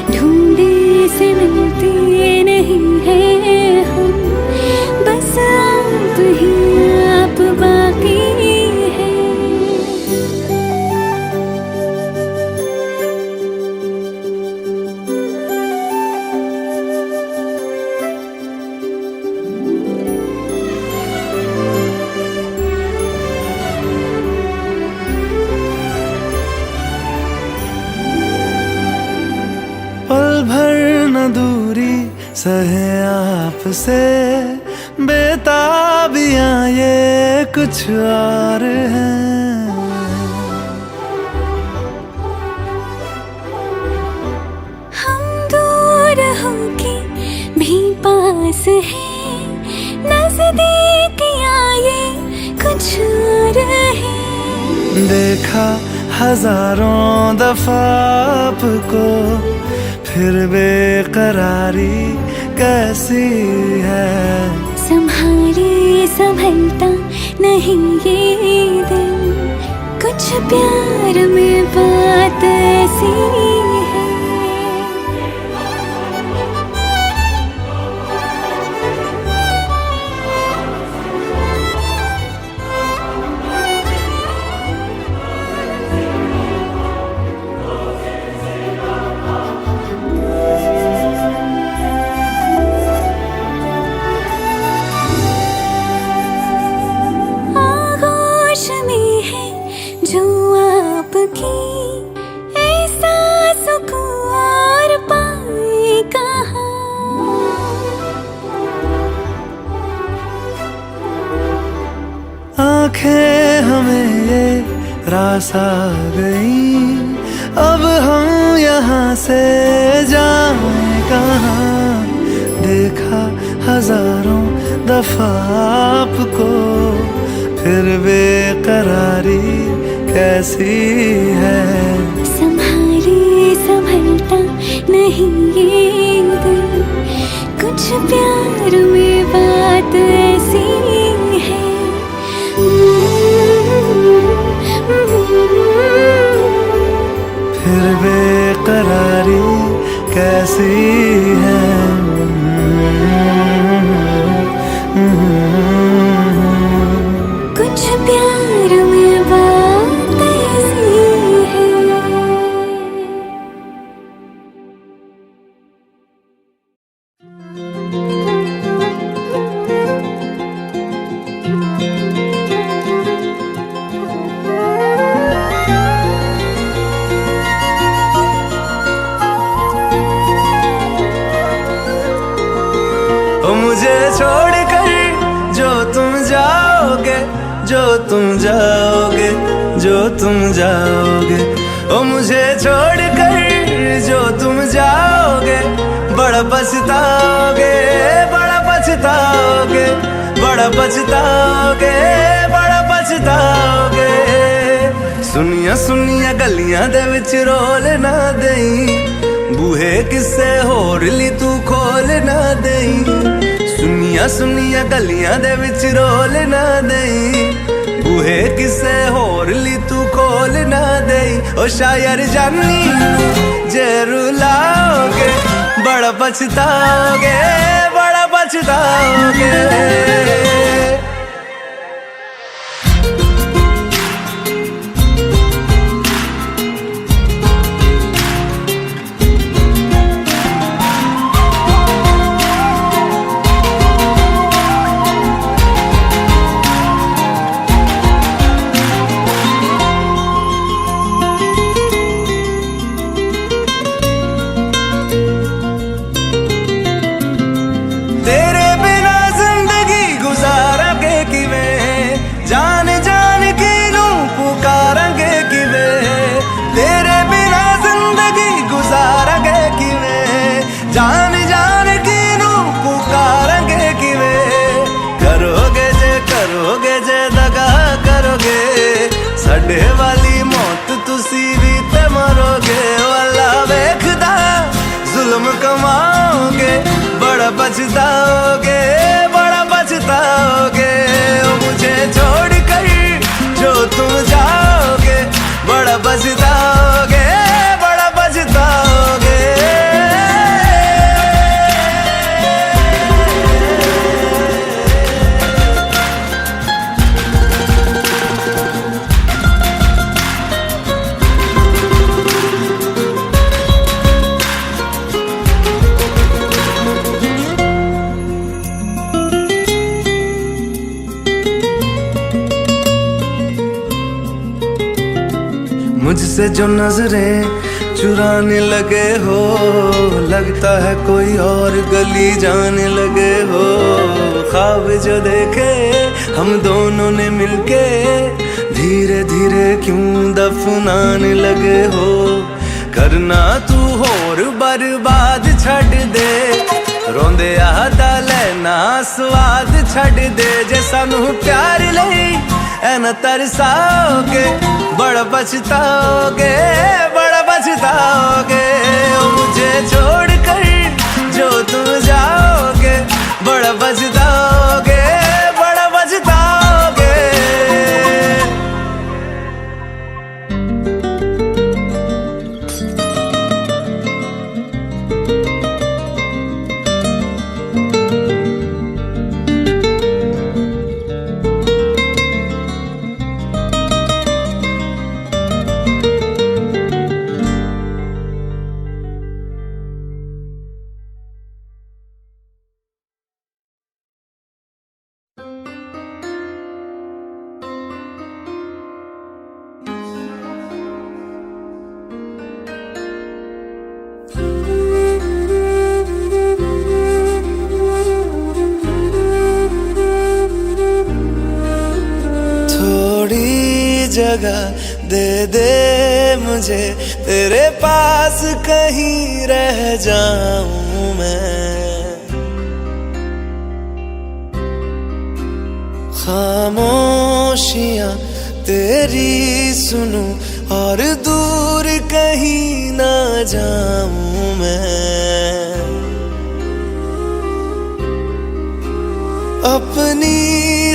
ढूंढे से मिलते नहीं है हम, बस आप ही आप बाकी है। पल भर न दूरी सहे आपसे, बेताबियां ये कुछ और हैं। हम दूर होके भी पास हैं, नजदीकियां ये कुछ और है। देखा हजारों दफा आपको, फिर बेकरारी कैसी है। संभाले संभलता नहीं ये दिल, कुछ प्यार में बात ऐसी है। आगोश में है जो आपकी, ऐसा सुकून और पाए कहाँ। आंखें हमें ये रास आ गई, अब हम यहाँ से जाएं कहाँ। देखा हजारों दफा आपको, फिर बेकरारी कैसी है। संभाले संभलता नहीं ये दिल, कुछ प्यार में बात ऐसी है। फिर बेकरारी कैसी है। कुछ प्यार में बात ऐसी है। मुझे छोड़कर जो तुम जाओगे, जो तुम जाओगे, जो तुम जाओगे। ओ मुझे छोड़कर जो तुम जाओगे, बड़ा पछताओगे, बड़ा पछताओगे, बड़ा पछताओगे, बड़ा पछताओगे। सुनिया सुनिया गलियां दे विच रोल ना देई, बूहे किसे होर ली तू खोल ना देई। सुनिया सुनिया गलियां दे विच रोल ना देई, बूहे किसे होर ली तू खोल ना देई। ओ शायर जानी जे रुलाओगे, बड़ा पछताओगे, बड़ा पछताओगे। जाओगे, बड़ा पछताओगे, बड़ा पछताओगे। ओ मुझे छोड़ कर जो तुम जाओगे, बड़ा पछताओगे, बड़ा पछताओगे। मुझसे जो नजरें चुराने लगे हो, लगता है कोई और गली जाने लगे हो। ख्वाब जो देखे हम दोनों ने मिलके, धीरे धीरे क्यों दफनाने लगे हो। करना तू होर बर्बाद छड़ दे, रोंदे आदा लेना स्वाद छड़ दे। जे सानू प्यार लई ऐना तरसाओगे, बड़ा पछताओगे, बड़ा पछताओगे। ओ मुझे छोड़ कर जो तुम जाओगे, बड़ा पछताओगे, बड़ा पछताओगे। जगह दे दे मुझे, तेरे पास कहीं रह जाऊं मैं। खामोशियां तेरी सुनूं और दूर कहीं ना जाऊं मैं। अपनी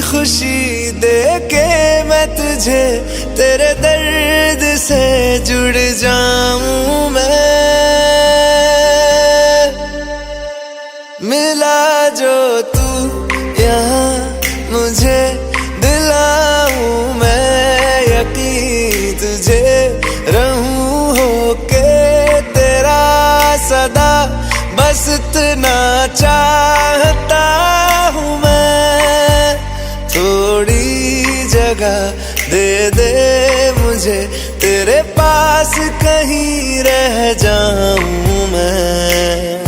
खुशी दे के मैं तुझे, तेरे दर्द से जुड़ जाऊं मैं। मिला जो तू यहाँ मुझे, दिलाऊं मैं यकीन तुझे। रहूं होके तेरा सदा, बस इतना चाहता हूँ मैं। थोड़ी जगह दे दे मुझे, तेरे पास कहीं रह जाऊं मैं।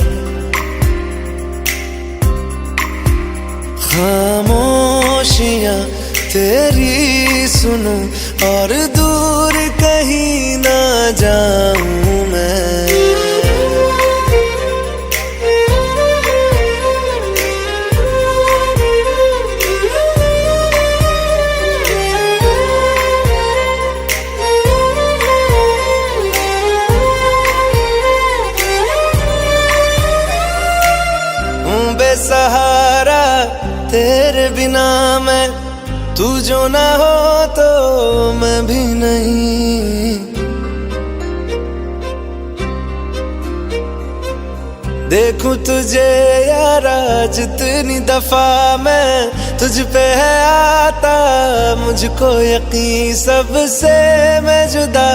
खामोशियां तेरी सुनूं और दूर कहीं ना जाऊं मैं। सहारा तेरे बिना मैं, तू जो ना हो तो मैं भी नहीं। देखूं तुझे यारा जितनी दफा मैं, तुझ पे है आता मुझको यकीन। सबसे मैं जुदा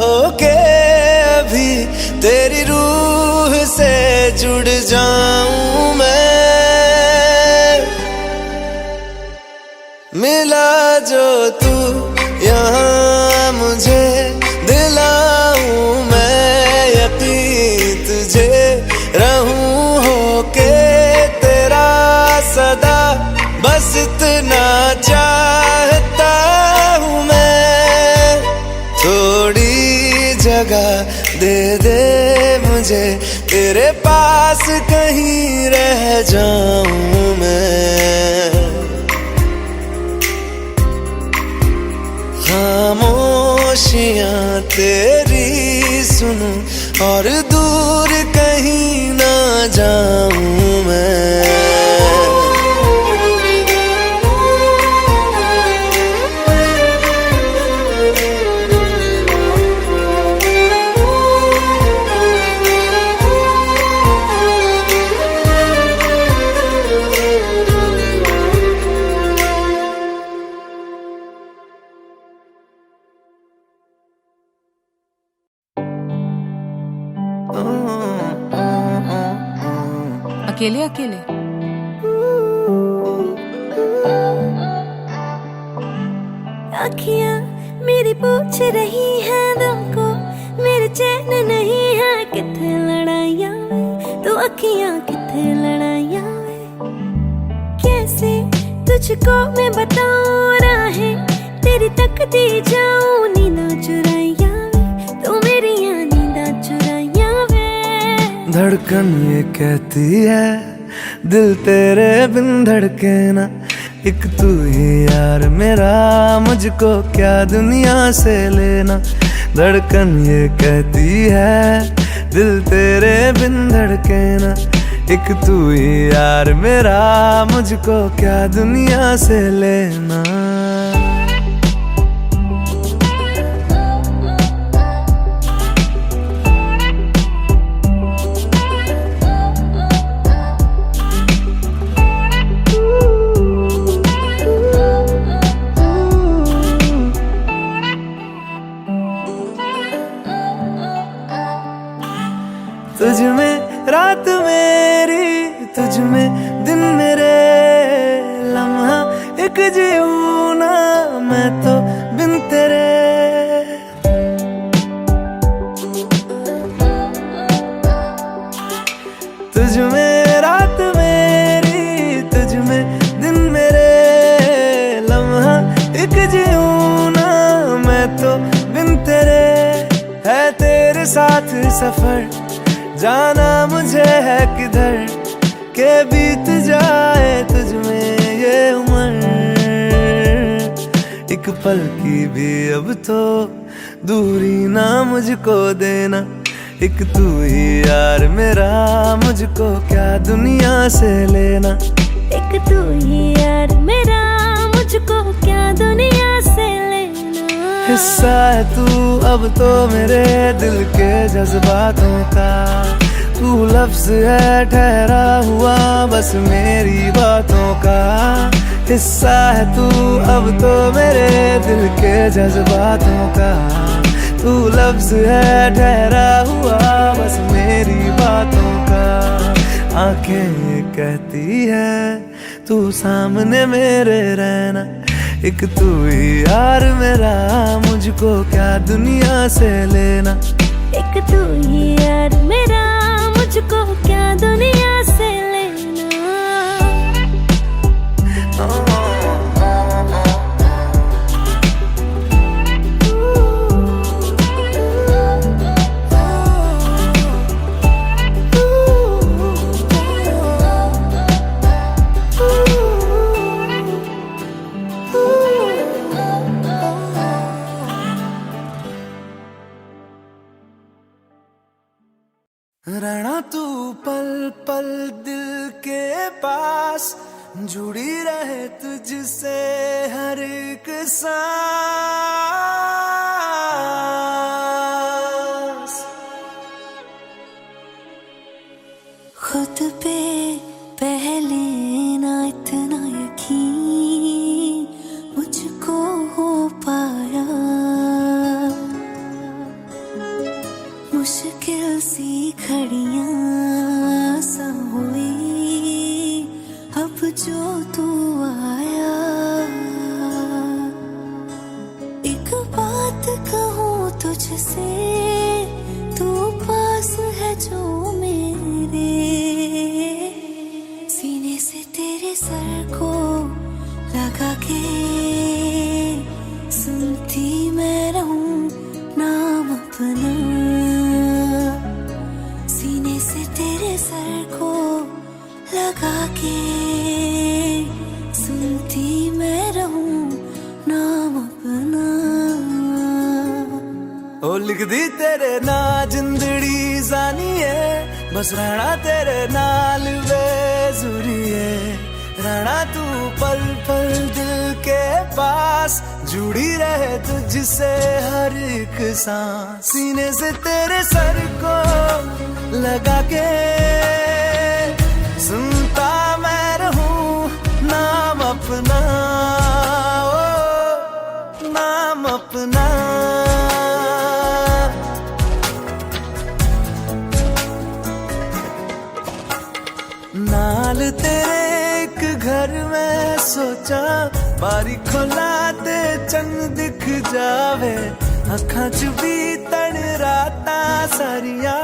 होके अभी तेरी रूह से जुड़ जाऊं मैं। मिला जो तू यहाँ मुझे, दिलाऊं मैं यकीन तुझे। रहूं होके तेरा सदा, बस इतना चाहता हूँ मैं। थोड़ी जगह दे दे मुझे, तेरे पास कहीं रह जाऊं मैं। खामोशियां तेरी सुनूं और दूर कहीं ना जाऊं मैं। अकेले अकेले अखियां मेरी पूछ रही है दिल को, मेरे चैन नहीं है किथे लड़ाइयां वे, तो अखियां किथे लड़ाइयां वे। कैसे तुझको मैं बताऊं राहें तेरी तकती जाऊं, नींदा चुराइयां वे, तो मेरी नींदा चुराइयां वे। धड़कन ये कहती है दिल तेरे बिन धड़के ना, एक तू ही यार मेरा, मुझको क्या दुनिया से लेना। धड़कन ये कहती है दिल तेरे बिन धड़के ना, एक तू ही यार मेरा, मुझको क्या दुनिया से लेना। तुझ में रात मेरी, तुझ में दिन मेरे, लम्हा एक जीऊं ना मैं तो बिन तेरे। तुझ में रात मेरी, तुझ में दिन मेरे, लम्हा एक जीऊं ना मैं तो बिन तेरे। है तेरे साथ सफर जाना मुझे है किधर, के बीत जाए तुझ में ये उम्र। एक पल की भी अब तो दूरी ना मुझको देना, एक तू ही यार मेरा, मुझको क्या दुनिया से लेना। एक तू ही यार मेरा, मुझको क्या दुनिया से लेना। हिस्सा है तू अब तो मेरे दिल के जज्बातों का, तू लफ्ज है ठहरा हुआ बस मेरी बातों का। हिस्सा है तू अब तो मेरे दिल के जज्बातों का, तू लफ्ज है ठहरा हुआ बस मेरी बातों का। आंखें कहती है तू सामने मेरे रहना, एक तू ही यार मेरा, मुझको क्या दुनिया से लेना। एक तू ही यार मेरा, मुझको क्या दुनिया से लेना। रहना तू पल पल दिल के पास, जुड़ी रहे तुझसे हर एक सांस। खुद पे पहले ना इतना यकीन मुझको हो पाया, मुश्किल सी घड़ियां सा हुई अब जो तू आया। एक बात कहूँ तुझसे, तू पास है जो मेरे, सीने से तेरे सर को लगा के सुनती मैं रहूं नाम अपना। सीने से तेरे सर को लगा के सुनती मैं रहूं नाम अपना। ओ लिख दी तेरे ना जिंदड़ी जानी है, बस रहना तेरे नाल बेजुरिए, रहना तू पल पल दिल के पास, जुड़ी रहे तुझसे हर एक सांस। सीने से तेरे सर को लगा के सुनता मैं रहूं नाम अपना, ओ नाम अपना। नाल तेरे एक घर में सोचा, बारी खोला ते चंग दिख जावे, अखां च भी तन राता सारिया,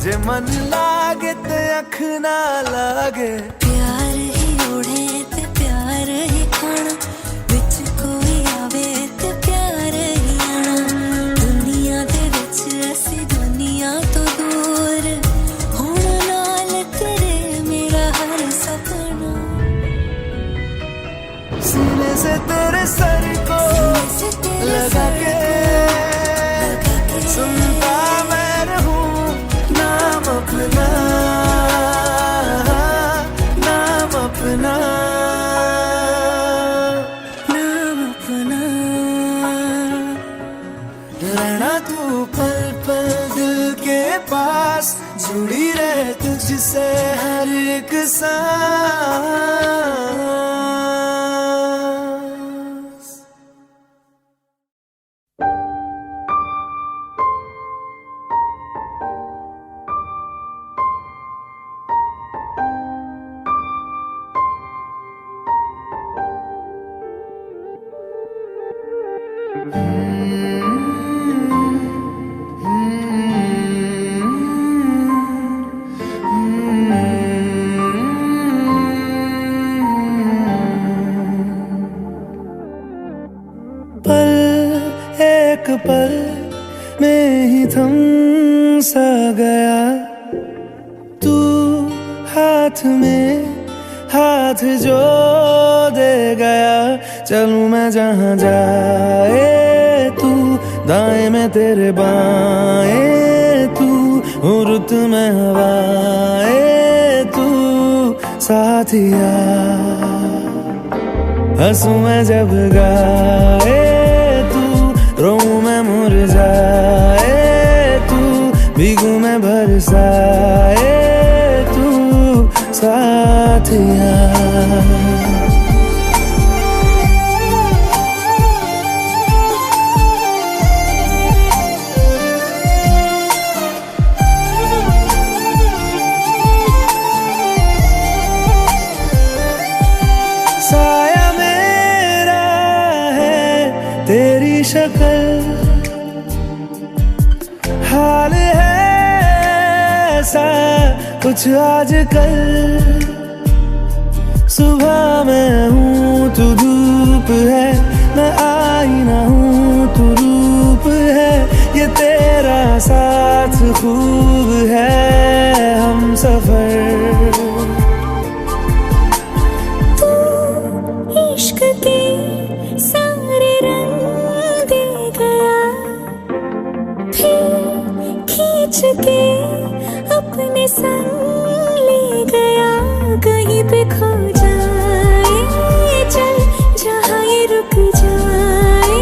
जे मन लागे ते अख ना लागे। प्यार ही ओढ़े ते प्यार ही खाना, विच कोई आवे ते प्यार ही आना। दुनिया दे विच असी दुनिया तो दूर, होण नाल तेरे मेरा हर सपना। सीने से तेरे सर को लगा के सुनता मैं रहूं नाम अपना, नाम अपना, नाम अपना। रहना तू पल पल दिल के पास, जुड़ी रहे तुझसे हर एक सांस। पल एक पल में ही थम सा गया, तू हाथ में हाथ जो दे गया। चलूं मैं जहां जाए तू, दाएं में तेरे बाएं तू, रुत में हवाएं तू साथिया। हंसूं मैं जब गाए तू, रोऊं मैं मुरझाए तू, भीगूं मैं बरसाए तू साथिया। साया मेरा है तेरी शक्ल, हाल है ऐसा कुछ आजकल। सुबह मैं हूँ तू धूप है, मैं आईना हूँ तू रूप है, ये तेरा साथ खूब है हम सफर। इश्क के सारे रंग दे गया, फिर खींच के अपने संग ले गया। कहीं पे खो जाए चल, जहाँ ये रुक जाए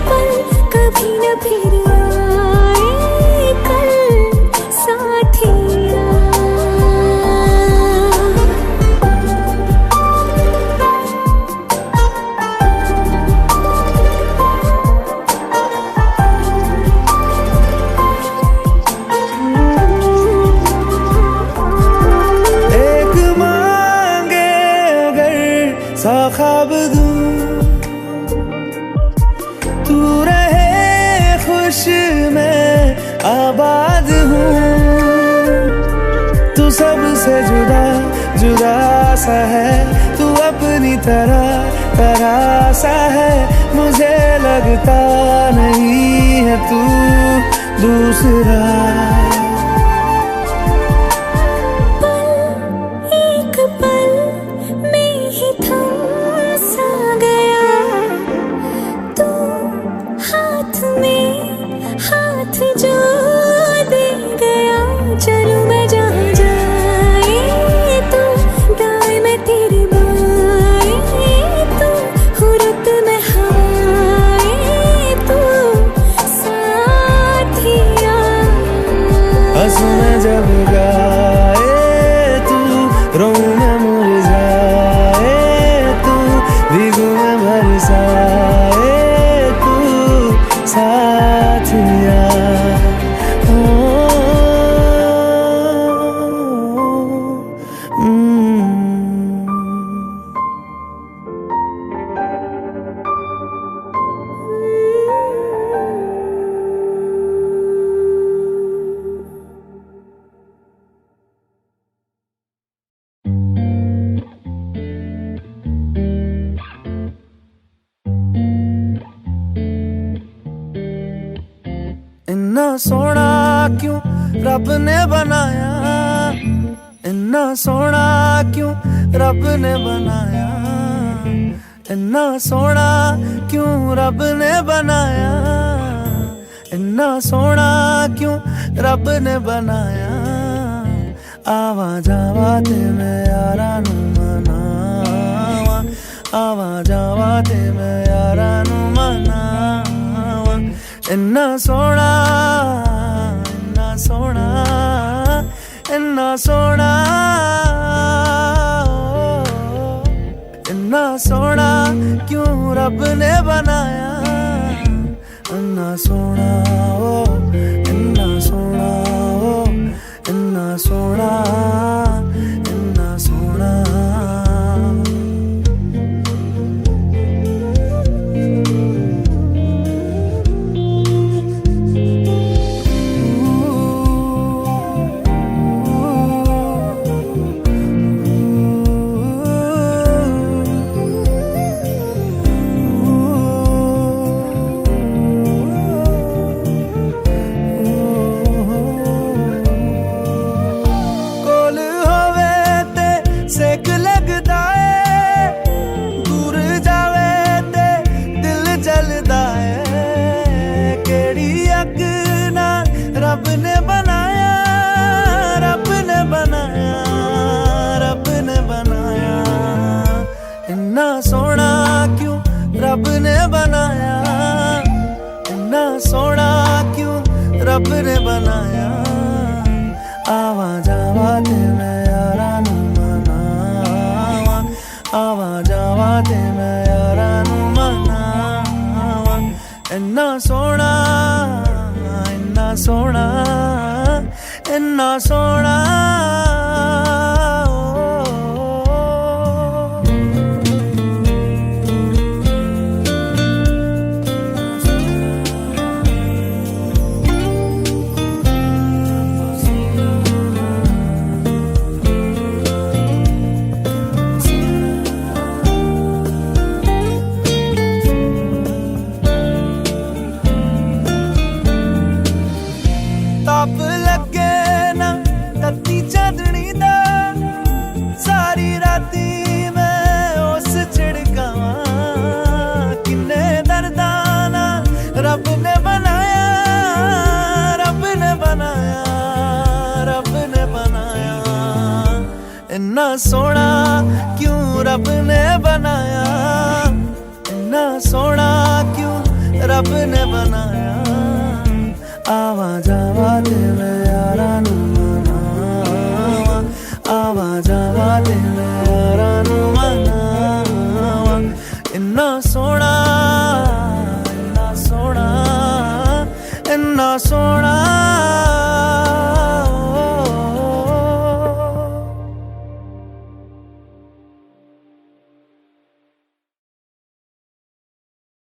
पल, कभी न फिर आए कल साथिया। सा ख्वाब दूं तू रहे खुश, मैं आबाद हूँ। तू सबसे जुदा जुदा सा है, तू अपनी तरह तरह सा है। मुझे लगता नहीं है तू दूसरा। हाथ जो दे गया, चलूं मैं जहाँ सोना क्यों रब ने बनाया, इन्ना सोना क्यों रब ने बनाया, इन्ना सोना क्यों रब ने बनाया, इन्ना सोना क्यों रब ने बनाया। आवा जावा ते मैं यारा नू मनावा, आवा जावा ते मैं यारा नू मनावा। इन्ना सोना, इन्ना सोना, इन्ना सोना, इन्ना सोना क्यों रब ने बनाया, इन्ना सोना ओ, इन्ना सोना ओ, इन्ना सोना, इन्ना सोना। सेक लगदा है, दूर जावे ते दिल जलदा है, केड़ी अग ना रब ने बनाया, रब ने बनाया, रब ने बनाया। इन्ना सोना क्यों रब ने बनाया, इन्ना सोना क्यों रब ने बनाया। आवा जावा ते मैं यारा नू मनावा, आवा जावा ते मैं यारा नू मनावा। इन्ना सोना, इन्ना सोना, इन्ना सोना। ताप लगे ना तत्ती चांदनी दा, सारी राती मैं उस छिड़कावा। किन्ने दर्दां ना रब ने बनाया, रब ने बनाया, रब ने बनाया। इन्ना सोना क्यों रब ने बनाया, इन्ना सोना क्यों रब ने बनाया।